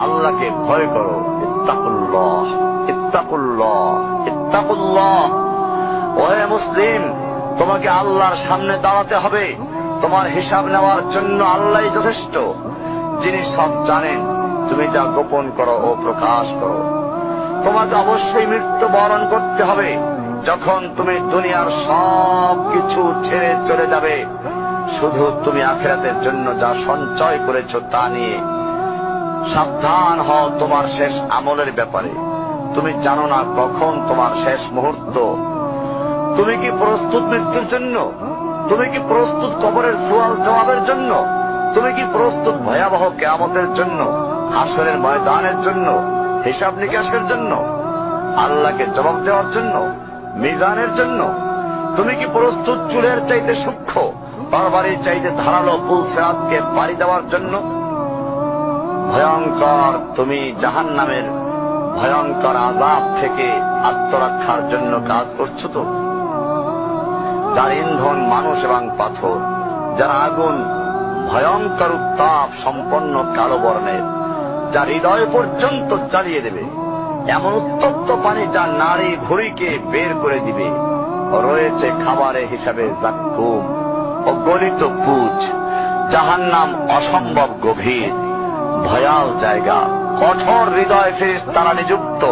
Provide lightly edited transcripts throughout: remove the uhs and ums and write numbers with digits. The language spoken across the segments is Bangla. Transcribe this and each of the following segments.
আল্লাহকে ভয় করো। ইত্তাকুল্লাহ, ইত্তাকুল্লাহ, ইত্তাকুল্লাহ। ওহে মুসলিম, তোমাকে আল্লাহর সামনে দাঁড়াতে হবে। তোমার হিসাব নেওয়ার জন্য আল্লাহই যথেষ্ট, যিনি সব জানেন। তুমি যা গোপন করো ও প্রকাশ করো। তোমাকে অবশ্যই মৃত্যু বরণ করতে হবে। যখন তুমি দুনিয়ার সব কিছু ছেড়ে চলে যাবে, শুধু তুমি আখিরাতের জন্য যা সঞ্চয় করেছ তা নিয়ে সাবধান হও তোমার শেষ আমলের ব্যাপারে। তুমি জানো না কখন তোমার শেষ মুহূর্ত। তুমি কি প্রস্তুত মৃত্যুর জন্য? তুমি কি প্রস্তুত কবরের সওয়াল জবাবের জন্য? তুমি কি প্রস্তুত ভয়াবহ কিয়ামতের জন্য, হাসরের ময়দানের জন্য, হিসাব নিকাশের জন্য, আল্লাহকে জবাব দেওয়ার জন্য, মিজানের জন্য? তুমি কি প্রস্তুত চুলের চাইতে সূক্ষ্ম, তরবারির চাইতে ধারালো পুল সিরাতকে পাড়ি দেওয়ার জন্য? ভয়ঙ্কর তুমি জাহান্নামের ভয়ঙ্কর আযাব থেকে আত্মরক্ষার জন্য কাজ করছো তো? যার ইন্ধন মানুষ এবং পাথর, যার আগুন ভয়ঙ্কর উত্তাপ সম্পন্ন কালো বর্ণের, যা হৃদয় পর্যন্ত জ্বালিয়ে দেবে, এমন উত্তপ্ত পানি যা নাড়ি ভুঁড়িকে বের করে দিবে। রয়েছে খাবারের হিসাবে জাক্কুম ও গলিত পুঁজ। জাহান্নাম অসম্ভব গভীর, ভয়াল জায়গা। কঠোর হৃদয় ফেরেশতারা নিযুক্ত,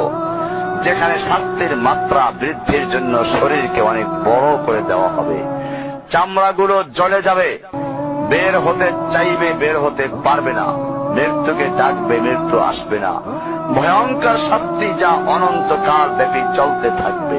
যেখানে শাস্তির মাত্রা বৃদ্ধির জন্য শরীরকে অনেক বড় করে দেওয়া হবে। চামড়াগুলো জ্বলে যাবে, বের হতে চাইবে, বের হতে পারবে না। মৃত্যুকে ডাকবে, মৃত্যু আসবে না। ভয়ঙ্কর শাস্তি যা অনন্তকাল ব্যাপী চলতে থাকবে।